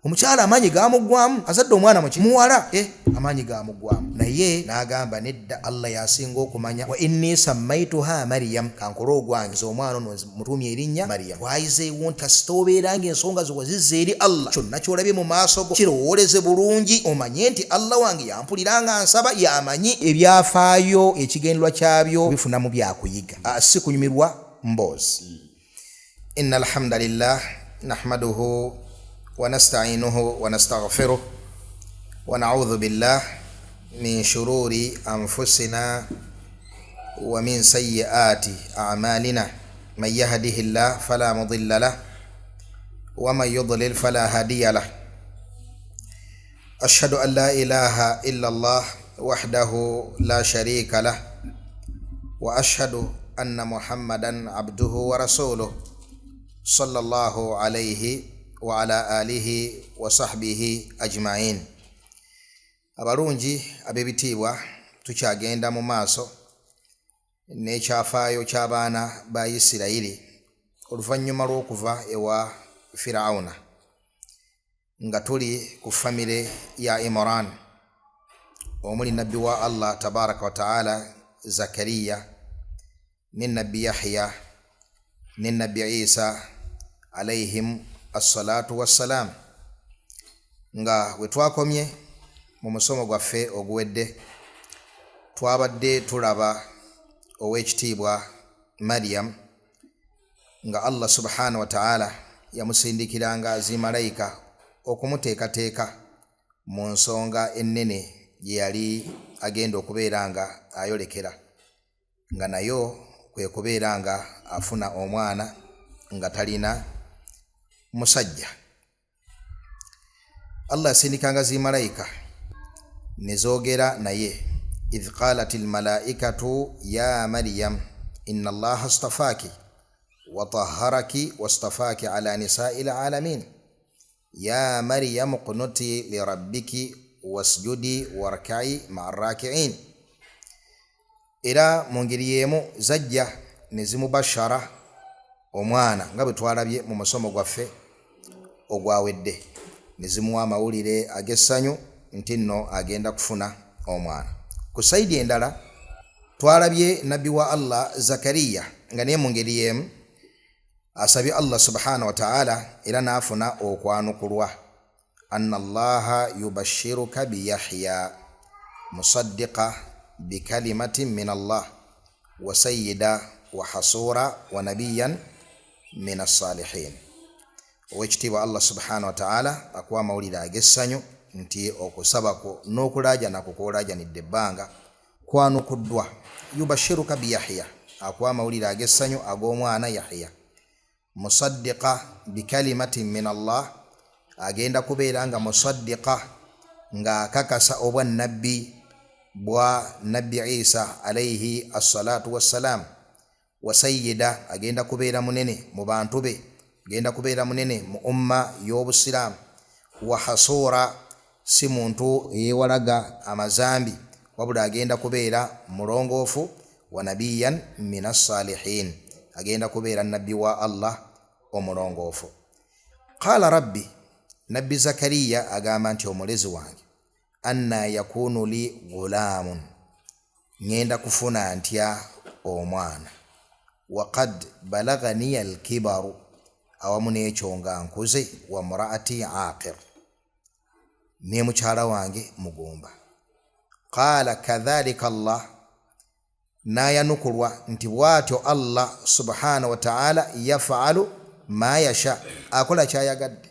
omukyala amaanyi gaamugwamu azadde omwana muwala amaanyi gaamugwamu naye n'agamba nedda Allah yasinga okumanya wa inni sammaituha Maryam kankole ogwange omwana ono mutumye erinnya Maryam wayizeewo nti kasita obeeranga ensonga zo wazizza eri Allah kyonna kyolabye mu maaso go kirowooleze bulungi omanye nti Allah wange yampuliranga nsaba yamanyi ebyafaayo ekigendwa kyabyo bifunamu byakuyiga si kunyumirwa mboozi inna alhamdulillah nahmaduhu ونستعينه ونستغفره ونعوذ بالله من شرور أنفسنا ومن سيئات أعمالنا من يهده الله فلا مضل له ومن يضلل فلا هادي له أشهد أن لا إله إلا الله وحده لا شريك له وأشهد أن محمدا عبده ورسوله صلى الله عليه وعلى آله وصحبه أجمعين. abalungi ab'ebitiibwa tukyagenda mu maaso n'ekyafaayo ky'abaana ba Isirayiri oluvannyuma lw'okuva ewa Firawuna nga tuli ku famire ya Imran omuli nabbi wa Allah tabaraka wa taala Zakariya ne nabbi Yahya ne nabbi Isa alayhim assalatu wassalam nga we twakomye mu musomo gwaffe oguwedde twabadde tulaba ow'ekitiibwa Maryam nga Allah subhanahu wa ta'ala yamusindikiranga zimalayika okumuteekateeka mu nsonga ennene gye yali agenda okubeera nga ayolekera nga nayo kwe kubeera nga afuna omwana nga talina musajja. Allah yasindikanga zimalayika nezogera naye idh qalat almalaikatu ya Maryam inna Allaha astafaki wa tahharaki wastafaki ala nisa'il alamin ya Maryam qunuti li rabbiki wasjudi warka'i ma'ar raki'in. Era mu ngeri y'emu zajja ne zimubashara omwana nga bwe twalabye mu musomo gwaffe ogwawedde ne zimuwa amawulire ag'essanyu nti nno agenda kufuna omwana. Ku saidi endala twalabye nabbi wa Allah Zakariya nga naye mu ngeri y'emu asabye Allah subhanahu wa ta'ala era n'afuna okwanukulwa anna Allaha yubashiruka bi Yahya musaddiqa bi kalimatin min Allah wa sayyida wa hasura wa nabiyan min as-salihin. Owekitiibwa Allah subhanahu wa ta'ala akuwa amawulire ag'essanyu nti okusabako n'okulaaja nakukoolaajanidde ebbanga kwanukuddwa. Yubashiruka bi Yahya akuwa amawulire ag'essanyu ag'omwana Yahya musaddiqa bi kalimatin min Allah agenda kubeera nga musaddiqa nga akakasa obwa nabbi bwa nabbi Isa alayhi assalatu wassalam wa sayyida agenda kubeera munene mu bantu be agenda kubeera munene mu umma y'obusiraamu wa hasura si muntu eyewalaga amazambi wabula agenda kubeera mulongoofu wa nabiyan min as-salihin agenda kubeera nabbi wa Allah omulongoofu. Qala rabbi nabbi Zakariya agamba nti omulezi wange anna yakunu li ghulamun ngenda kufuna ntya omwana waqad balagani al-kibaru awamu n'ekyo nga nkuze wa muraati aqir ne mukyala wange mugumba. Qala kadhalika Allah nayanukulwa nti bwatyo Allah subhanahu wa ta'ala yaf'alu ma yasha akola kyayagadde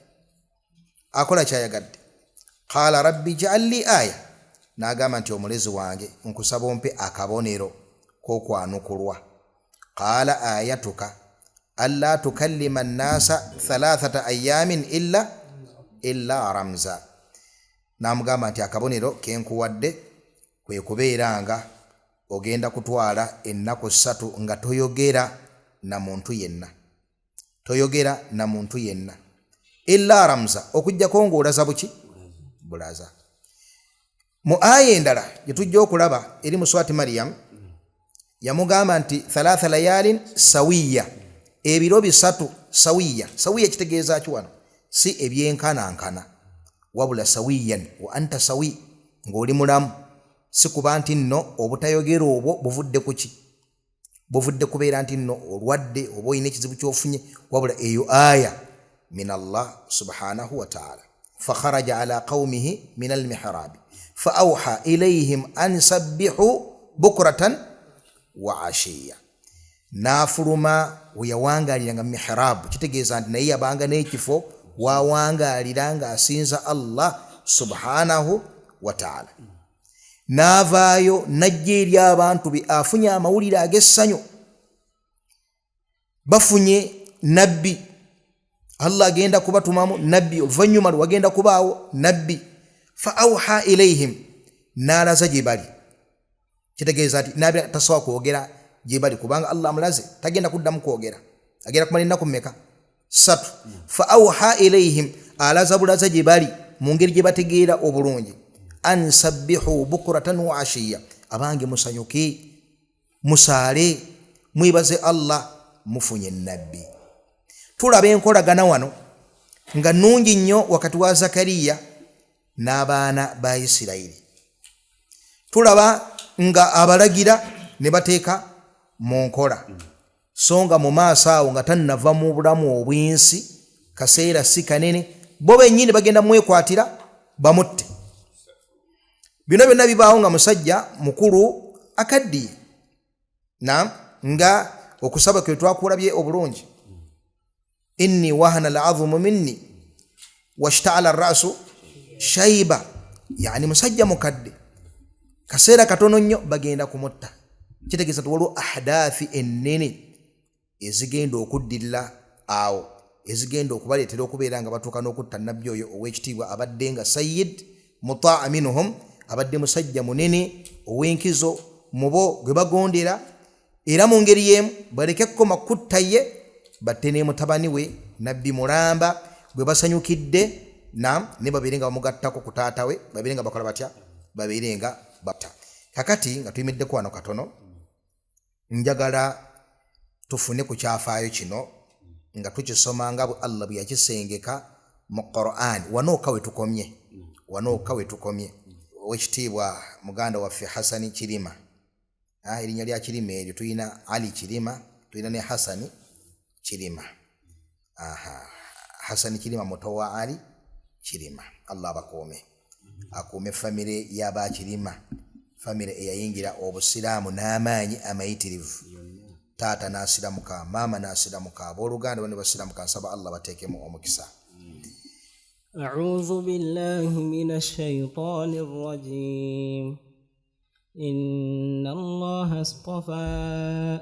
Qala rabbi ja'al li aya n'agamba nti omulezi wange nkusaba ompe akabonero k'okwanukulwa. Qala ayatuka alla tukallima an-nasa 3 ayamin illa ramza. Namugamba nti akabonero kenkuwadde kwe kubeeranga ogenda kutwala ennaku 3 nga toyogera na muntu yenna illa ramza okujjako ng'olaza buki bulaza. Mu aya endala gye tujja okulaba eri mu swati Maryam yamugamba nti 3 layalin sawiya ebiro 3 sawiya kitegeeza ki wano si ebyenkanankana wabula sawiyan wa anta sawi ng'oli mulamu si kuba nti nno obutayogera obwo buvudde kuki buvudde kubeera nti nno olwadde oba olina ekizibu ky'ofunye wabula eyo aya min Allah subhanahu wa ta'ala fakharaja ala qaumihi min almihrabi faawha ilayhim an sabbihu bukratan wa ashiya nafuluma weyawangaliranga mihrabu kitegeeza nti naye yabanga n'ekifo wawangalira nga asinza Allah subhanahu wa ta'ala n'avaayo najja eri abantu be afunye amawulire ag'essanyu bafunye nabbi Allah agenda kubatumamu nabbi oluvannyuma lwagenda kubaawo nabbi fa awha ilayhim n'alaza gye bali kitegeeza nti nabi tasobola kwogera gye bali kubanga Allah amulaze tagenda kuddamu kwogera agenda kumala ennaku mmeka 3 fa awha ilayhim alaza bulaza gye bali mu ngeri gye bategeera obulungi an sabbihu bukratan wa ashiya abange musanyuke musaale mwibaze Allah mufunye nabbi tulaba enkolagana wano nga nnungi nnyo wakati wa Zakariya n'abaana ba Isirayiri tulaba nga abalagira ne bateeka mu nkola so nga mu maaso awo nga tannava mu bulamu obw'ensi kaseera si kanene bo bennyini bagenda mwekwatira bamutte bino byonna bibaawo nga musajja mukulu akaddiye nga okusaba kwe twakulabye obulungi inni wahana al'adhumu minni washta'ala ar-ra'su shayba yani musajja mukadde kaseera katono nnyo bagenda kumutta kitegeeza waliwo ahdathi ennene ezigenda okuddirira awo ezigenda okubaleetera okubeera nga batuuka n'okutta nabbi oyo ow'ekitiibwa abadde nga sayyid mutaa minhum abadde musajja munene ow'enkizo mubo gwe bagondera era mu ngeri y'emu baleke kkoma kutta ye batte ne mutabani we nabbi mulamba gwe basanyukidde ne babeere nga bamugattako ku taata we babeere nga bakola batya babeere nga batta kakati nga tuyimiddeko wano katono njagala tufune ku kyafaayo kino nga tukisoma nga Allah bwe yakisengeka mu Qur'an wanooka we tukomye owekitiibwa muganda waffe Hasani Kirima erinnya lya Kirima eryo tulina Ali Kirima tulina ne Hasani Kirima Hasani Kirima muto wa Ali Kirima Allah akuume famire y'aba Kirima famire eyayingira obusiraamu n'amaanyi amayitirivu taata n'asiramuka maama n'asiramuka abooluganda bano basiramuka nsaba Allah bateekemu omukisa أعوذ بالله من الشيطان الرجيم إن الله اصطفى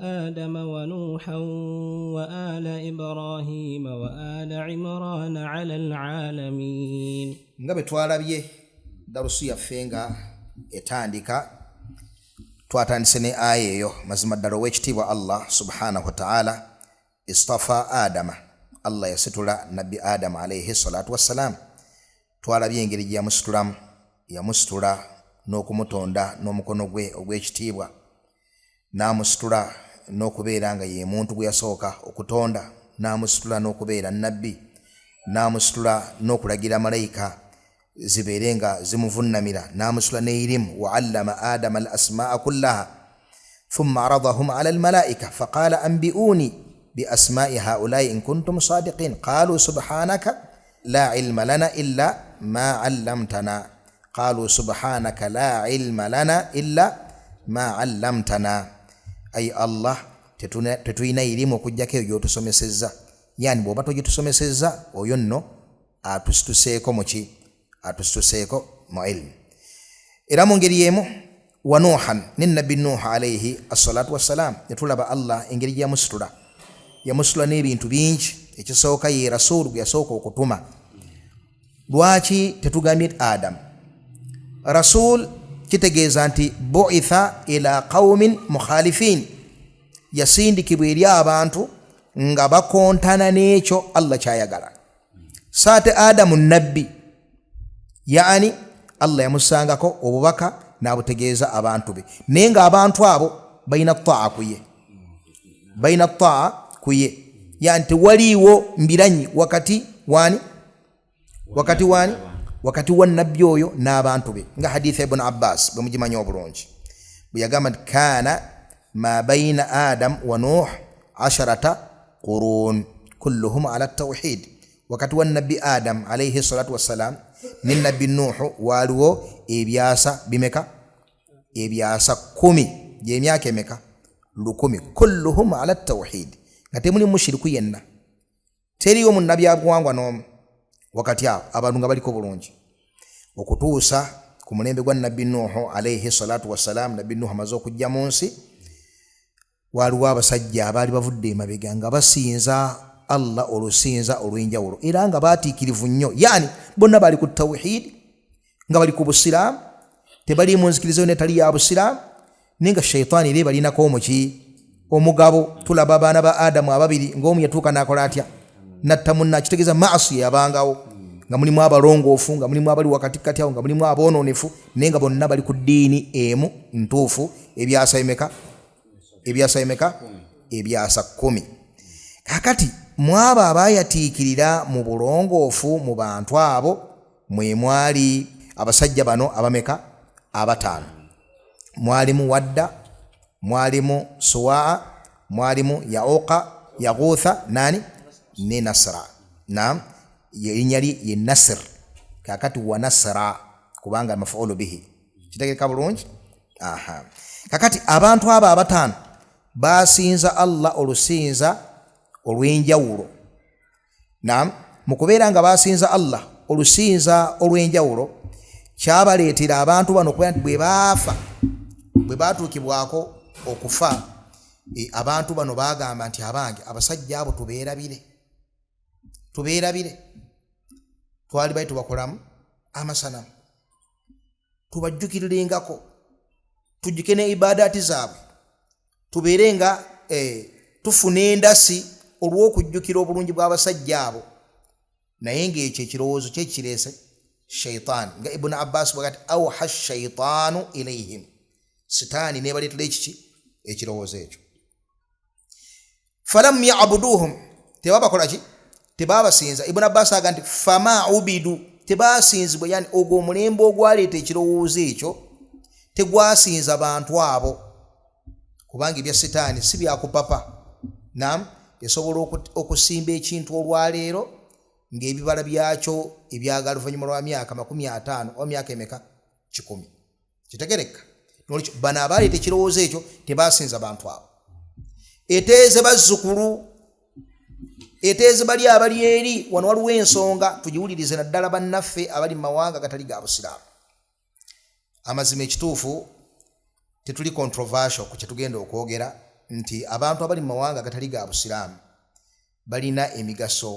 آدم ونوحا وآل إبراهيم وآل عمران على العالمين ngabe twalabye darusu yaffe nga etandika twatandise ne aya eyo mazima ddala ow'ekitiibwa Allah subhanahu wa ta'ala istafa Adama Allah yasitula nabbi Adam alayhi salatu wassalam twalabye engeri gye yamusitula n'okumutonda n'omukono gwe ogw'ekitiibwa n'amusitula n'okubeera nga ye muntu gwe yasooka okutonda n'amusitula n'okubeera nabbi n'amusitula n'okulagira malayika zibeere nga zimuvunnamira n'amusitula n'erimu wa allama Adama al-asmaa kullaha thumma aradahum ala al-malaika faqala anbi'uni بأسماء هؤلاء إن كنتم صادقين قالوا سبحانك لا علم لنا إلا ما علمتنا قالوا سبحانك لا علم لنا إلا ما علمتنا أي الله tetulina irimu okujjako eyo gy'otusomesezza yani bw'oba togitusomesezza oyo nno atusituseeko muki atusituseeko mu ilmu era mu ngeri y'emu wa Nuuhan ne nabbi Nuuh alayhi assalatu wassalam netulaba Allah engeri gye yamusitula n'ebintu bingi ekisooka ye rasul gwe yasooka okutuma lwaki tetugambye Adam rasul kitegeeza nti bu'itha ila qaumin mukhalifin yasindikibwa eri abantu nga bakontana n'ekyo Allah kyayagala saate Adamu nabbi yani Allah yamusangako obubaka n'abutegeeza abantu be naye nga abantu abo balina taa kuye yani tewaliiwo mbiranyi wakati wani wakati wa nabbi oyo n'abantu be nga hadith ibn Abbas bwe mugimanyi obulungi bwe yagamba kana ma baina Adam wa Nuh 10 qurun kulluhum ala tawhid wakati wa nabbi Adam alayhi salatu wassalam ne nabbi Nuh waliwo ebyasa bimeka ebyasa 10 je myaka emeka 10 kulluhum ala tawhid ngate muli mushiriku yenna teriyo mu nabbi agwangwa n'omu wakati awo abantu nga baliko bulungi okutuusa ku mulembe gwa nabbi Nuh alayhi salatu wassalam nabbi Nuh amaze okujja mu nsi waliwo abasajja abaali bavudde emabega nga basinza Allah olusinza olw'enjawulo era nga baatiikirivu nnyo yani bonna bali ku tawhid nga bali ku busiraamu tebali mu nzikirizo netali ya busiraamu nenga shaytaani ere balinako omuki omugabo tulaba abaana ba Adamu ababiri ng'omu yatuuka n'akola atya natta munna kitegeeza maasi yabangawo nga mulimu abalongoofu nga mulimu abali wakati kati awo nga mulimu aboononefu naye nga bonna bali ku ddiini emu ntuufu ebyasa emeka ebyasa 10 kakati mwabo abayatiikirira mu bulongoofu mu bantu abo mwe mwali abasajja bano abameka abatano mwalimu Wadda mwalimu Suwaa mwalimu Yauqa Yaghutha nani ne Nasra naam yerinyali ye Nasr kakati wa Nasra kubanga mafuulu bihi kitegeka bulungi aha kakati abantu aba abatano basinza Allah olusinza olw'enjawulo naam mukubeera nga basinza Allah olusinza olw'enjawulo kyabaleetera abantu bano kuba nti bwe baafa bwe batuukibwako okufa abantu bano bagamba nti abange abasajja abo tubeerabire twali bali tubakolamu amasanamu tubajjukirirengako tujjuke ne ibadaati zaabwe tubeere nga tufuna endasi olw'okujjukira obulungi bw'abasajja abo naye ng'ekyo ekirowoozo kye kireese shaytaani nga Ibn Abbas bwagati awha shaytaanu ilayhim sitaani nebaleetera ekiki ekirowoozo ekyo falam ya'buduhum tebabakola ki tebabasinza Ibn Abbas aga nti fama ubidu tebasinzibwa yani ogwo omulembe ogwaleeta ekirowoozo ekyo tegwasinza bantu abo kubanga ebya sitaani si byakupapa naam yasobola okusimba ekintu olwaleero ng'ebibala byakyo ebyagala oluvannyuma lwa myaka 50 oba myaka emeka 10 kitegereka nolwekyo bano abaleeta ekirowoozo ekyo tebasinza bantu abo eteeze bazzukulu eteeze bali abali eri wano waliwo ensonga tugiwulirize naddala bannaffe abali mu mawanga gatali ga busiraamu amazima ekituufu tetuli controversial ku kyetugenda okwogera nti abantu abali mu mawanga gatali ga busiraamu balina emigaso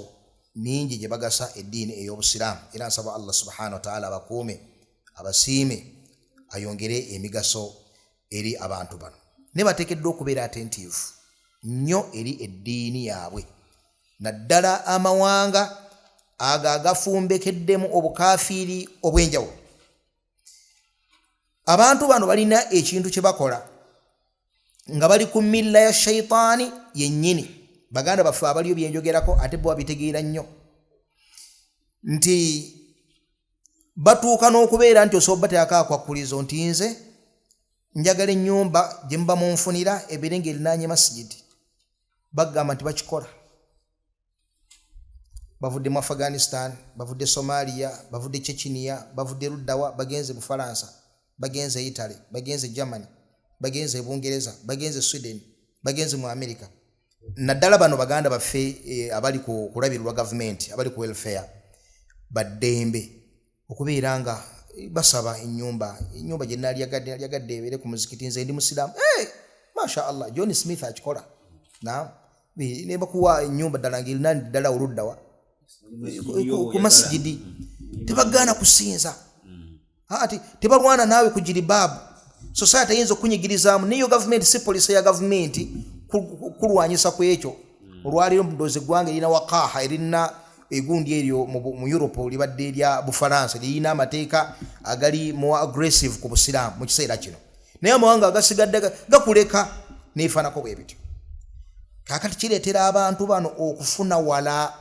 mingi gye bagasa eddiini ey'obusiraamu era nsaba Allah subhanahu wa ta'ala abakuume abasiime ayongere emigaso eri abantu bano ne bateekeddwa okubeera attentive nnyo eri eddiini yaabwe naddala amawanga ago agafumbekeddemu obukafiiri obw'enjawulo abantu bano balina ekintu kye bakola nga bali ku milla ya shaytaani yennyini baganda baffe abaliyo byenjogerako ate bo babitegeera nnyo nti batuuka n'okubeera nti osobola bateeka akwakulizo nti nze njagala ennyumba gye muba munfunira ebeere ng'erinaanye masjidi bagamba nti bakikola bavudde mu Afghanistan bavudde Somalia bavudde Chechnya bavudde Luddawa bagenze mu Faransa bagenze Italy bagenze Germany bagenze Bungereza bagenze Sweden bagenze mu America naddala bano baganda baffe abali ku kulabirwa government abali ku welfare baddembe okubeera nga basaba ennyumba gye nali yagadde ebeere ku muzikiti nze ndi musiraamu masha Allah John Smith akikola naam ne bakuwa ennyumba ddala ng'erinani ddala oluddawa ku masjidi tebagaana kusinza ati tebalwana naawe ku jiribabu society ayinza okukunyigirizaamu niyo government si police ya government kulwanyisa ku ekyo olwaliro mudoze gwange erina waqaha erina egundi eryo mu Europe libadde erya Bufaransa lirina amateeka agali more aggressive ku busiraamu mu kiseera kino naye amawanga agasigadde gakuleka neefaanako bwe bityo kakati kireetera abantu bano okufuna wala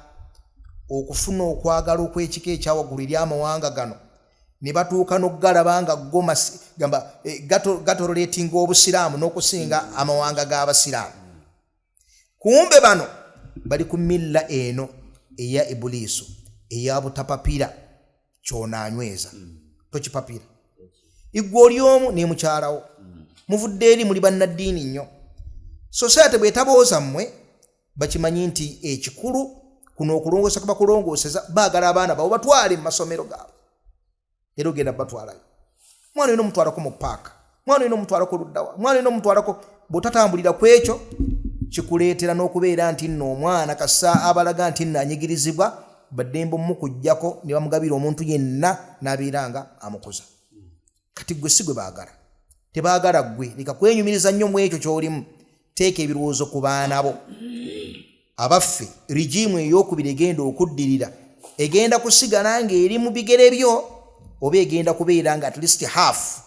okufuna okwagala okw'ekika ekyawaggulu eri amawanga gano ne batuuka n'okugalaba nga gamba gatoletinga obusiraamu n'okusinga amawanga g'abasiraamu. Kumbe bano bali ku milla eno eya Ibuliisu eya butapapira ky'onaanyweza tokipapira. Iggwe oli omu ne mukyalawo muvudde eri muli bannaddiini nnyo. Society bw'etabooza mmwe bakimanyi nti ekikulu kuno okulongoosa kuba kulongooseza baagala abaana baabo batwale mu masomero gaabwe. Era ogenda batwalayo. Mwana olina omutwalako mu paaka, mwana olina omutwalako luddawa, mwana olina omutwalako bw'otatambulira ku ekyo kikuleetera n'okubeera nti nno omwana kassa abalaga nti nno anyigirizibwa baddembe mukujjako ne bamugabira omuntu yenna n'abeera nga amukuza. Kati gwe si gwe baagala. Tebaagala ggwe. Leka kwenyumiriza nnyo mu ekyo ky'olimu. Teeka ebirowoozo ku baana bo. Abaffe rigimu ey'okubiri egenda okuddirira egenda kusigala ng'eri mu bigere byo oba egenda kubeera nga at least half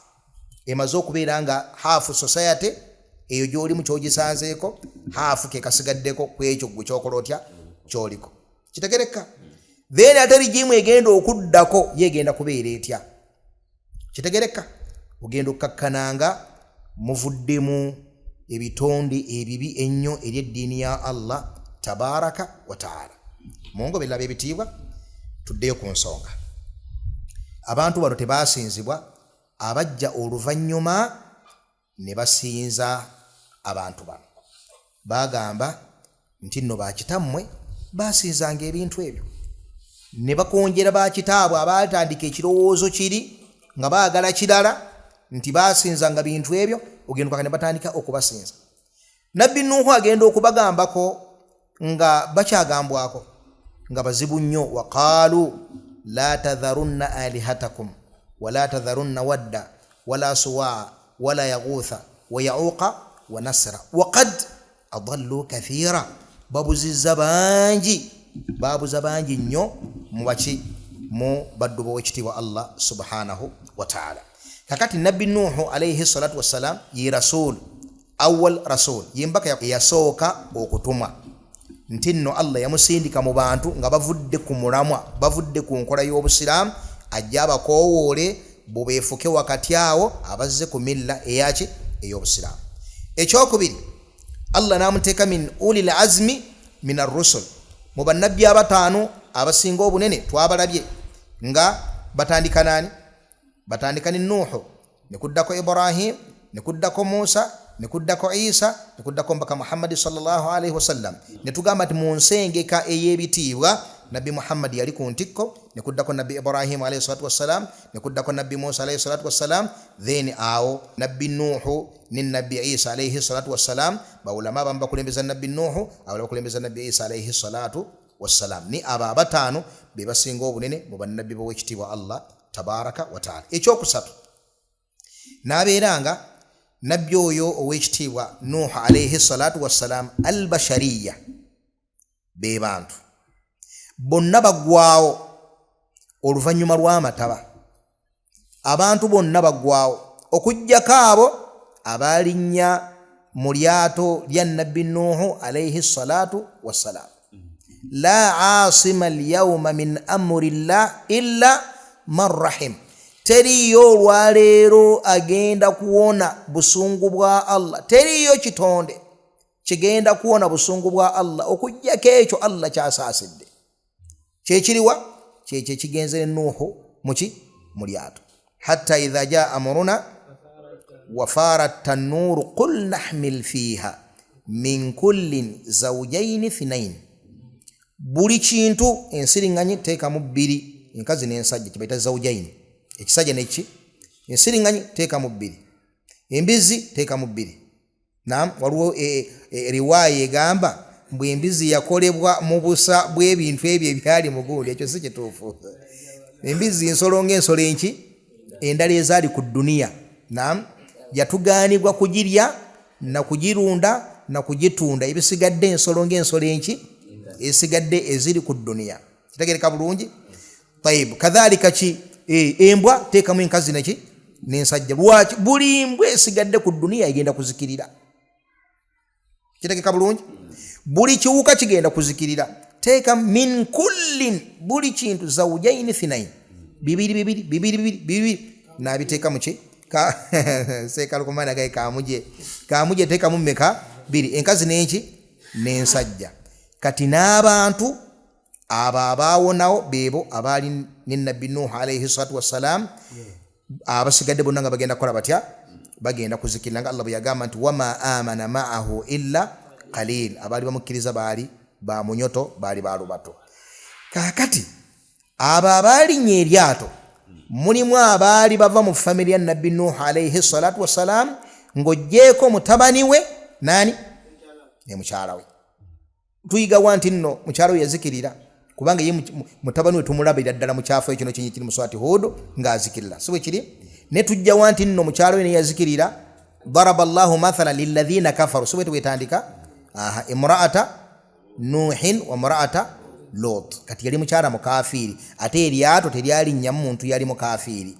emaze okubeera nga half society eyo gy'olimu ky'ogisanzeeko half ke kasigaddeko ku ekyo gwe kyokola otya ky'oliko. Kitegereka? Then ate rigimu egenda okuddako yegenda kubeera etya. Kitegereka? Ogenda okukakkananga muvuddemu ebitonde ebibi ennyo eri eddiini ya Allah tabaraka wa taala. Mungu bilaba ebitiibwa tuddeyo ku nsonga. Abantu bano tebaasinzibwa, abajja oluvannyuma ne basinza abantu bano. Bagamba nti nno bakitammwe baasinzanga ebintu ebyo. Ne bakonjera bakitaabwe abaatandika ekirowoozo kiri nga baagala kirala nti baasinzanga bintu ebyo, ogenda okaka ne batandika okubasinza. Nabbi Nuuhu agenda okubagambako nga bakyagambwako nga bazibu nnyo. Waqaalu la tadharunna alihatakum wala tadharunna wadda wala suwaa wala yaghuutha wa yauqa wa nasra waqad adallu kathira. Babuza bangi nnyo mubaki mu baddu b'owekitiibwa Allah subhanahu wa ta'ala. Kakati Nabbi Nuuhu alayhi salatu wassalam ye rasul, awwal rasul, yembaka yasooka okutumwa. Nti nno Allah yamusindika mu bantu nga bavudde ku mulamwa, bavudde ku nkola y'obusiraamu, ajja abakoowoole bubeefuke wakati awo abazze ku milla eyaki ey'obusiraamu. Ekyokubiri, Allah n'amuteeka min ulil azmi min ar-rusul, mu bannabbi abataano abasinga obunene twabalabye nga batandika nani? Batandika ni Nuuhu, ne kuddako Ibrahim, ne kuddako Musa, ne kuddako Isa, ne kuddako mpaka Muhammad sallallahu alaihi wasallam. Ne tugamba nti mu nsengeka ey'ebitiibwa Nabbi Muhammad yali ku ntikko, ne kuddako Nabbi Ibrahim alayhi salatu wassalam, ne kuddako Nabbi Musa alayhi salatu wassalam, then awo Nabbi Nuuhu ne Nabbi Isa alayhi salatu wassalam. Bawulama abamu bakulembeza Nabbi Nuuhu, abalala bakulembeza Nabbi Isa alayhi salatu wassalam. Ni abo abataano be basinga obunene mu bannabbi b'owekitiibwa Allah tabaraka wa taala. Ekyokusatu, n'abeeranga nabbi oyo owekitiibwa Nuuhu alayhi salatu wassalam albashariya, be bantu bonna baggwaawo oluvannyuma lw'amataba. Abantu bonna baggwaawo okuggyako abo abalinnya mu lyato lya Nabbi Nuuhu alayhi salatu wassalam. La aasima alyawma min amrillah illa man rahim. Teriyo olwaleero agenda kuwona busungu bwa Allah, teriyo kitonde kigenda kuwona busungu bwa Allah okuggyako ekyo Allah kyasaasidde. Kyekiriwa kyekyo ekigenze Nuuhu muki mu lyato. Hatta idha jaa amruna wa farat tanuru qul nahmil fiha min kullin zawjayn thnayn. Buli kintu ensiriŋŋanyi teekamu bbiri, enkazi n'ensajja kibayita zawjayn. Ekisajja neki ensiriŋŋanyi teekamu bbiri, embizi teekamu bbiri. Naam, waliwo riwaaya egamba mbu embizi yakolebwa mu busa bw'ebintu ebyo ebyali mu gundi. Ekyo si kituufu. Embizi ensolo ng'ensolo enki endala ezaali ku dduniya. Naam, yatugaanibwa kugirya na kugirunda na kugitunda. Ebisigadde ensolo ng'ensolo enki esigadde eziri ku dduniya. Kitegereka bulungi? Tayib, kadhalika ki embwa teekamu enkazi neki n'ensajja. Lwaki? Buli mbwa esigadde ku dduniya egenda kuzikirira. Kitegereka bulungi? Buli kiwuka kigenda kuzikirira. teeka min kullin buli kintu zawjaini thinain bibiri nabiteeka muki sekalukumana gaye kamuje teeka mu mmeka biri enkazi n'enki n'ensajja kati n'abantu abo abaawonawo beebo abaali ne nabbi Nuh alayhi salatu wassalam abasigadde bonna nga bagenda kukola batya bagenda kuzikirira nga Allah bwe yagamba nti wama amana ma'ahu illa qalil abaali bamukkiriza baali ba munyoto baali balubato kakati abo abaalinnya eryato mulimu abaali bava mu family ya nabbi Nuh alayhi salatu wassalam ng'ogjeeko mutabani we nani ne mukyala we tuyigawa nti nno mukyala we yazikirira kubanga ye mutabani we tumulabira ddala mu kyafo ekyo kiri mu swati Hud ng'azikirira so kiri ne tujjawa nti nno mukyala we ne yazikirira daraba Allahu mathalan lilladhina kafaru so wetandika imra'ata Nuhin wa imra'ata Lot kati yali mukyala mukafiri ate eryato teryali nnyamu muntu yali mukafiri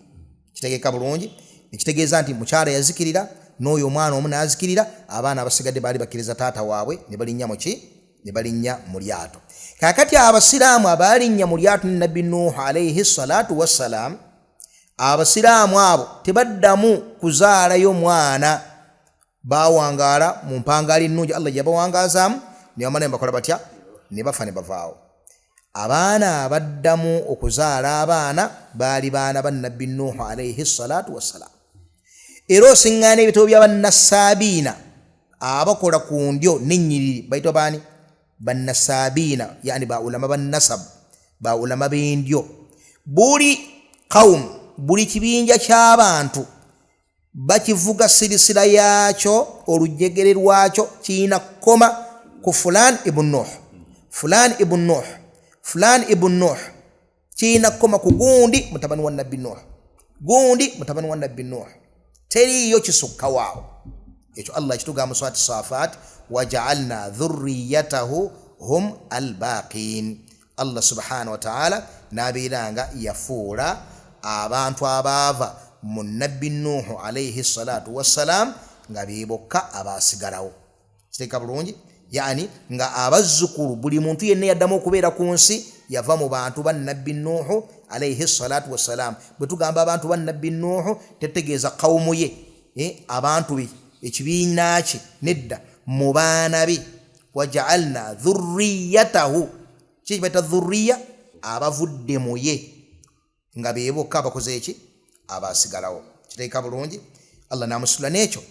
kitegeeka bulungi ekitegeeza nti mukyala yazikirira n'oyo omwana omu n'azikirira abaana abasigadde baali bakkiriza taata waabwe ne balinnya muki ne balinnya mu lyato kakati abasiraamu abalinnya mu lyato ne nabbi Nuh alayhi salatu wassalam abasiraamu abo tebaddamu kuzaalayo mwana bawangaala mu mpangaali ennungi Allah yabawangazaamu ne bamala ne bakola batya ne bafa ne bavaawo abaana abaddamu okuzaala abaana baali baana ba nabbi Nuh alayhi salatu wassalam era osiŋŋaana ebitabo by'abannasaabiina abakola ku ndyo n'ennyiriri bayitwa baani bannasaabiina yani baulama bannasab baulama b'endyo buli qawm buli kibinja ky'abantu bakivuga sirisira yaakyo olujjegere lwakyo kiyina koma ku fulan ibn Nuh fulan ibn Nuh fulan ibn Nuh kiyina koma ku gundi mutabani wa nabbi Nuh gundi mutabani wa nabbi Nuh teriyo kisukka waawo ekyo Allah kitugamba mu surati Safat waja'alna dhurriyyatahu hum albaqin Allah subhanahu wa ta'ala nabiranga yafuula abantu abaava mu nabbi Nuh alayhi salatu wassalam nga bebokka abasigalawo kiteeka bulungi yani nga abazzukulu buli muntu yenna yaddamu okubeera ku nsi yava mu bantu ba nabbi Nuh alayhi salatu wassalam bwe tugamba abantu ba nabbi Nuh tetegeeza qawmu ye abantu be ekibiina kye nedda mu baana be waja'alna dhurriyyatahu kibata dhurriya abavudde mu ye nga beebokka abakoze eki abasigalawo kiteeka bulungi Allah namusula n'ekyo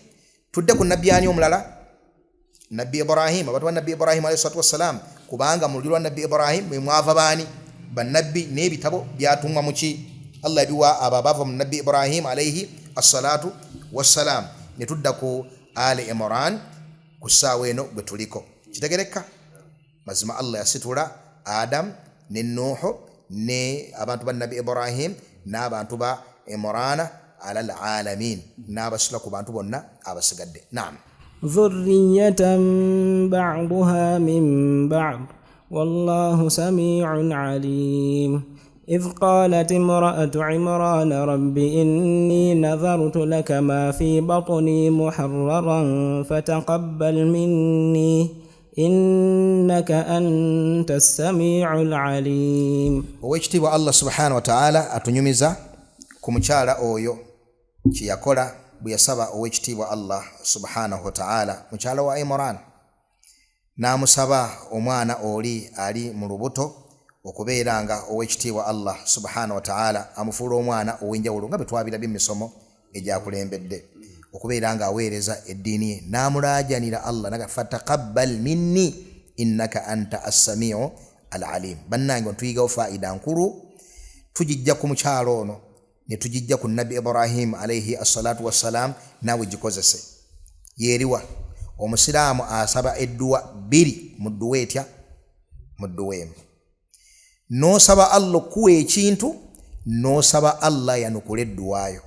tudde ku nabbi ani omulala nabbi Ibrahim abantu ba nabbi Ibrahim alayhi salatu wassalam kubanga mu lulyo lwa nabbi Ibrahim mwe mwava baani bannabbi n'ebitabo byatumwa muki Allah yabiwa abo abaava mu nabbi Ibrahim alayhi assalatu wassalam ne tudda ku Ali Imran ku ssaawa eno bwe tuliko kitegereka mazima Allah yasitula Adam ne Nuh ne abantu ba nabbi Ibrahim n'abantu ba Imran alal alamin n'abasula ku bantu bonna abasigadde naam ذرية بعضها من بعض والله سميع عليم إذ قالت امرأة عمران رب إني نذرت لك ما في بطني محررا فتقبل مني إنك أنت السميع العليم ويكتب الله سبحانه وتعالى أتنيميزا كمشارا أويو كياكولا buyasaba owekitiibwa Allah subhanahu wa ta'ala mukyala wa Imran namusaba omwana oli ali mu lubuto okubeera nga owekitiibwa Allah subhanahu wa ta'ala amufuula omwana ow'enjawulo nga bwe twabira by'emisomo egyakulembedde okubeera nga aweereza eddiini ye n'amulaajanira Allah naga fataqabbal minni innaka anta as-sami'u al-alim bannange ntuyigawo faida nkulu tujijja ku mukyalo ono ne tujijja ku nabbi Ibrahim alayhi assalatu wassalam nawe gikozese yeriwa omusiraamu asaba edduwa biri mu dduwa etya mu dduwa emu n'osaba Allah okuwa ekintu n'osaba Allah yanukula edduwaayo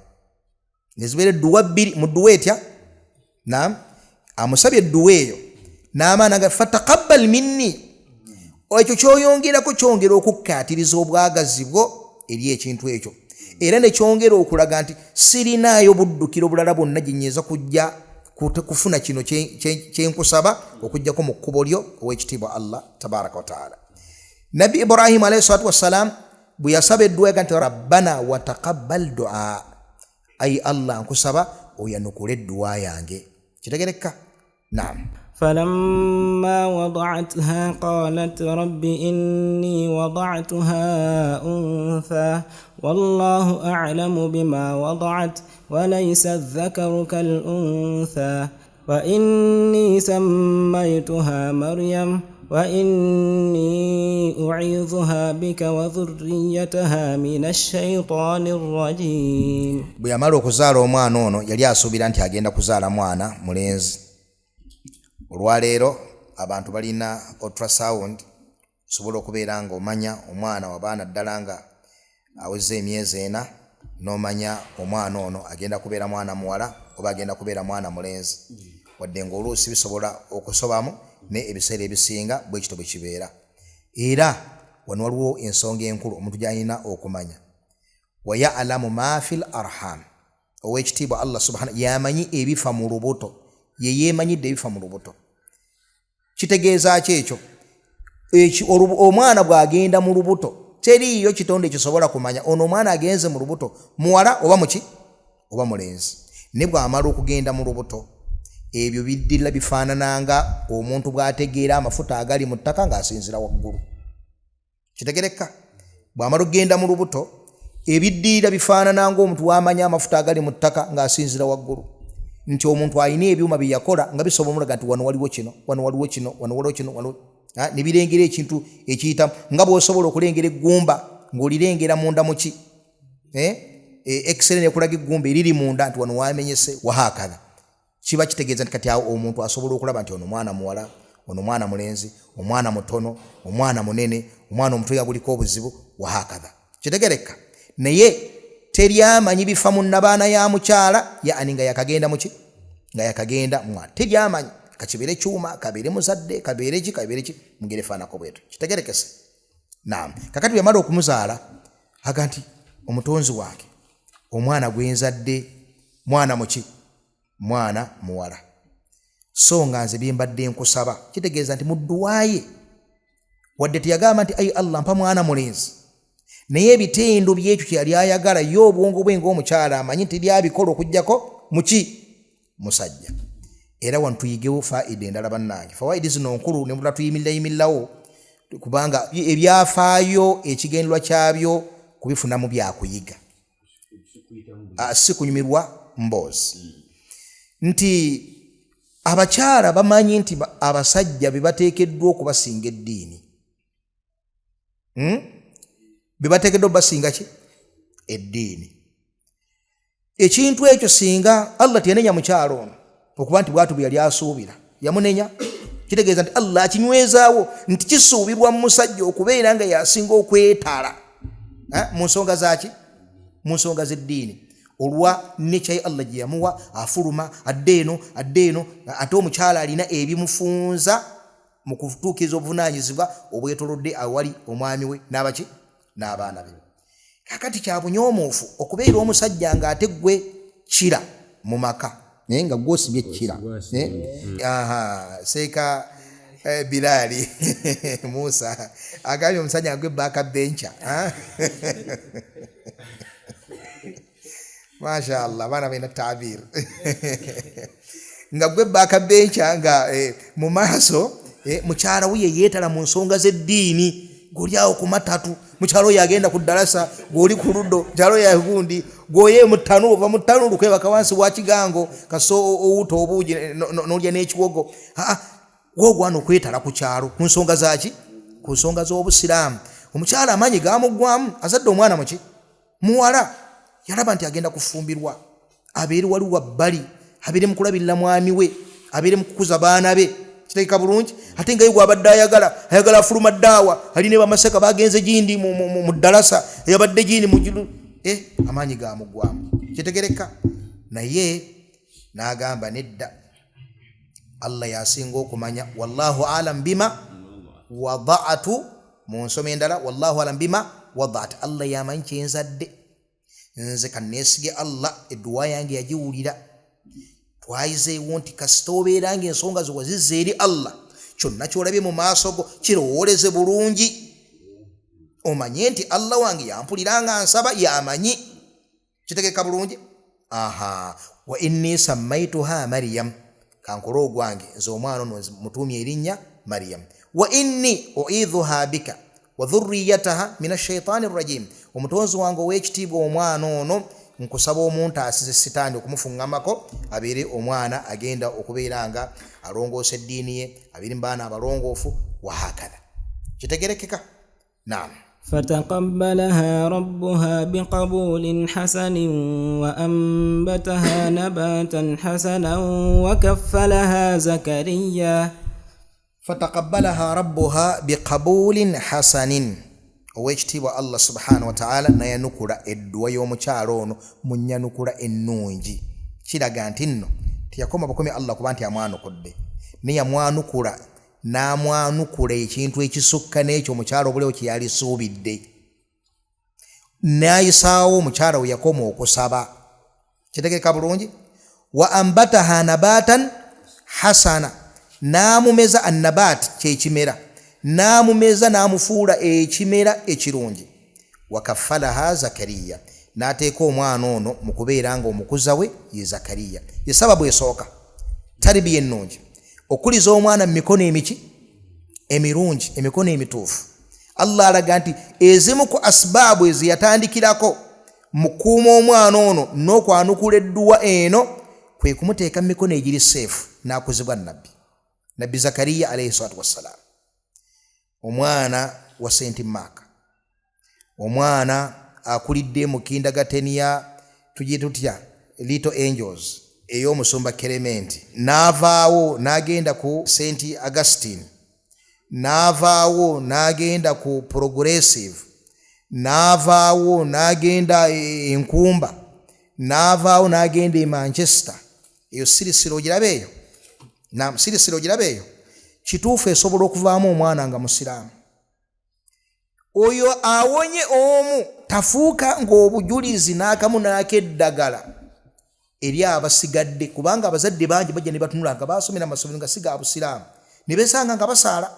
nezibeera edduwa bbiri mu dduwa etya naam amusabye edduwa eyo n'amaana ga fataqabbal minni ekyo kyoyongerako kyongera okukkaatiriza obwagazi bwo eri ekintu ekyo era ne kyongera okulaga nti sirinaayo buddukiro bulala bwonna gye nnyinza kujja kufuna kino kyenkusaba okujjako mu kkubo lyo ow'ekitiibwa Allah tabaraka wa taala Nabi Ibrahim alayhi salatu wassalam bwe yasaba edduwa yaga nti rabbana wa taqabbal du'a, ayi Allah nkusaba oyanukule edduwa yange. Kitegereka? Naam. فلما وضعتها قالت رب إني وضعتها أنثى والله أعلم بما وضعت وليس الذكر كالأنثى وإني سميتها مريم وإني أعيذها بك وذريتها من الشيطان الرجيم. bwe yamala okuzaala omwana ono yali asuubira nti agenda kuzaala mwana mulenzi. Olwaleero abantu balina ultrasound osobola okubeera nga omanya omwana wabaana ddala nga aweze emyezi 4 n'omanya omwana ono agenda kubeera mwana muwala oba agenda kubeera mwana mulenzi, wadde ng'oluusi bisobola okusobamu ne ebiseera ebisinga bwe kityo bwe kibeera. Era wano waliwo ensonga enkulu omuntu gy'alina okumanya, wa ya'lamu ma fil arham, ow'ekitiibwa Allah subhanahu yamanyi ebifa mu lubuto, ye yeemanyidde ebifa mu lubuto. Kitegeeza ki ekyo? Omwana bw'agenda mu lubuto teriiyo kitonde kisobola kumanya ono omwana agenze mu lubuto muwala oba muki oba mulenzi. Ne bw'amala okugenda mu lubuto ebyo biddira bifaanananga omuntu bw'ategeera amafuta agali mu ttaka ng'asinzira waggulu. Kitegereka? Bw'amala okugenda mu lubuto ebiddirira bifaanananga omuntu w'amanya amafuta agali mu ttaka ng'asinzira waggulu, nti omuntu alina ebyuma bye yakola nga bisobola omulaga nti wano waliwo kino, wano waliwo kino, wano waliwo kino, wano ne birengera ekintu ekiyitamu nga bw'osobola okulengera eggumba ng'olirengera munda muki X-ray nekulaga eggumba eriri munda nti wano wamenyese wahakala. Kiba kitegeeza nti kati awo omuntu asobola okulaba nti ono mwana muwala, ono mwana mulenzi, omwana mutono, omwana munene, omwana omutwe guliko obuzibu wahakala. Kitegereka? Naye teryamanyi bifa mu nnabaana ya mukyala yaani nga yakagenda muki nga yakagenda mwana, teryamanyi kakibeere kyuma, kabeere muzadde, kabeere ki mugere faanako bwetu. Kitegerekese? Naam. Kakati yamala okumuzaala aga nti omutonzi wange omwana gwenzadde mwana muki mwana muwala, so nga nze byembadde nkusaba. Kitegeeza nti mudduwaaye wadde teyagamba nti ayi Allah mpa mwana mulenzi, naye ebitendo byekyo kyali ayagala ye obwongo bwe ng'omukyala amanyi nti lyabikola okuggyako muki musajja. Era wano tuyigewo faida endala bannange. Fawaidi zino nkulu ne bula tuyimirirayimirawo kubanga ebyafaayo ekigendwa kyabyo kubifunamu byakuyiga, si kunyumirwa mboozi. Nti abakyala bamanyi nti abasajja be bateekeddwa okubasinga eddiini, be bateekeddwa okubasinga ki eddiini. Ekintu ekyo singa Allah teyanenya mukyalo ono okuba nti bwatu bwe yali asuubira yamunenya, kitegeeza nti Allah akinywezaawo nti kisuubirwa mu musajja okubeera nga yasinga okwetaala mu nsonga zaki mu nsonga z'eddiini. Olwa nekyayi Allah gye yamuwa afuluma adde eno ate omukyala alina ebimufunza mu kutuukiriza obuvunaanyizibwa obwetolodde awali omwami we n'abaki n'abaana be. Kakati kya bunyoomuufu okubeera omusajja ng'ate gwe kira mu maka naye nga gwosibye kira. Seeka Bilali Musa agambye omusajja nga gwe baakabenca. Masha Allah, bana bina tabir. Nga gwe baakabenca nga mu maaso mukyala we yeetala mu nsonga z'eddiini, g'olyawo ku matatu, mukyalo yagenda ku ddalasa, g'oli ku luddo, mukyalo yagundi, g'oye mu ttanuulu, ova mu ttanuulu kwebaka wansi wa kigango, kaso owuta obuugi n'olya n'ekiwogo. Gw'ogwana okwetala ku kyalo ku nsonga zaki? Ku nsonga z'obusiraamu. Omukyala amaanyi gaamugwamu, azadde omwana muki muwala, yalaba nti agenda kufumbirwa, abeere wali wabbali, abeere mu kulabirira mwami we, abeere mu kukuza baana be. Kitegeeka bulungi? Ate nga ye gw'abadde ayagala afuluma ddaawa, ali ne bamaseka bagenze gindi mu ddalasa, eyabadde gindi mu giru, amaanyi gaamugwamu. Kitegereka? Naye n'agamba nedda, Allah yasinga okumanya, wallahu alam bima wada'atu, mu nsoma endala wallahu alam bima wada'at, Allah yamanyi kyenzadde. Nze kanneesige Allah, edduwa yange yagiwulira. Twayizeewo nti kasita obeera ng'ensonga zo wazizza eri Allah, kyonna ky'olabye mu maaso go kirowooleze bulungi, omanye nti Allah wange yampulira nga nsaba yamanyi. Kitegeka bulungi? Wa inni sammaituha Maryam, kankolo ogwange nze omwana ono mutumye erinnya Maryam. Wa inni uidhuha bika wa dhurriyataha minash shaitani rrajim, omutonzi wange ow'ekitiibwa omwana ono nkusaba omuntu asize sitaani okumufuŋŋamako abeere omwana agenda okubeera nga alongoosa eddiini ye, abeere mu baana abalongoofu wa hakadha. Kitegerekeka? Naam. فتقبلها ربها بقبول حسن وأنبتها نباتا حسنا وكفلها زكريا. فتقبلها ربها بقبول حسن. Owekitiibwa Allah subhanahu wa ta'ala nayanukula edduwa y'omukyalo ono mu nnyanukula ennungi. Kiraga nti nno teyakoma bukomi Allah kuba nti amwanukudde, ne yamwanukula n'amwanukula ekintu ekisukka n'ekyo omukyalo obulewo kye yali suubidde, n'ayisaawo omukyala we yakoma okusaba. Kitegeeka bulungi? Wa ambataha nabatan hasana, n'amumeza annabat kyekimera, n'amumeza n'amufuula ekimera ekirungi. Wa kaffalaha Zakariya, n'ateeka omwana ono mu kubeera nga omukuza we ye Zakariya. Ye sababu esooka, taribiya ennungi, okuliza omwana mu mikono emiki emirungi, emikono emituufu. Allah alaga nti ezimu ku asbaabu eziyatandikirako mu kuuma omwana ono n'okwanukula edduwa eno kwe kumuteeka mu mikono egiri seefu n'akuzibwa nabbi Zakariya alayhi salatu wassalaam. Omwana wa St. Mark, omwana akulidde mu kindagateni ya tujye tutya Little Angels ey'omusumba Clement, n'avaawo n'agenda ku St. Augustine, n'avaawo n'agenda ku Progressive, n'avaawo n'agenda Enkumba, n'avaawo n'agenda e Manchester. Eyo sirisiro ogirabeeyo? Naam, sirisiro ogirabeeyo? Kituufu esobola okuvaamu omwana nga musiraamu. Oyo awonye omu tafuuka ng'obujulizi n'akamu n'akeddagala eri abasigadde, kubanga abazadde bangi bajja ne batunula nga baasomera amasomero nga siga abusiraamu, ne beesanga nga basaala,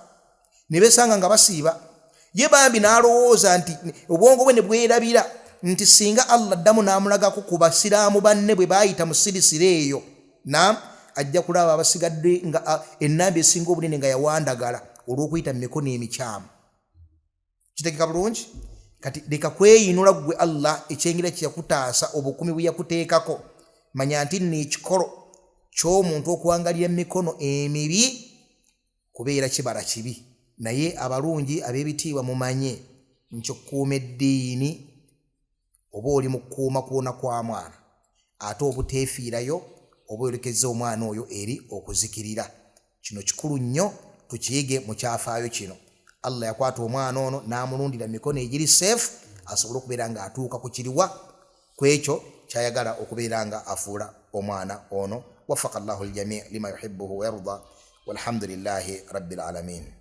ne beesanga nga basiiba. Ye bambi n'alowooza nti obwongo bwe ne bwerabira nti singa Allah addamu n'amulagako ku basiraamu banne bwe baayita mu sirisiro eyo, naam, ajja kulaba abasigadde nga ennamba esinga obunene nga yawandagala olw'okuyita mu mikono emikyamu. Kitegeka bulungi? Kati leka kweyinula gwe Allah ekyengera kye yakutaasa, obukumi bwe yakuteekako. Manya nti n'ekikolo ky'omuntu okuwangalira emikono emibi kubeera kibala kibi. Naye abalungi ab'ebitiibwa mumanye nti okukuuma eddiini oba oli mu kukuuma kwona kwa mwana, ate obuteefiirayo oba olekeza omwana oyo eri okuzikirira. Kino kikulu nnyo, tukiyige mu kyafaayo kino. Allah yakwata omwana ono n'amulundira mu mikono egiri seefu, asobole okubeera nga atuuka ku kiriwa kwekyo kyayagala okubeera nga afuula omwana ono. Waffaqa Allahu al-jamii lima yuhibbuhu wa yarda, walhamdulillahi rabbil alamin.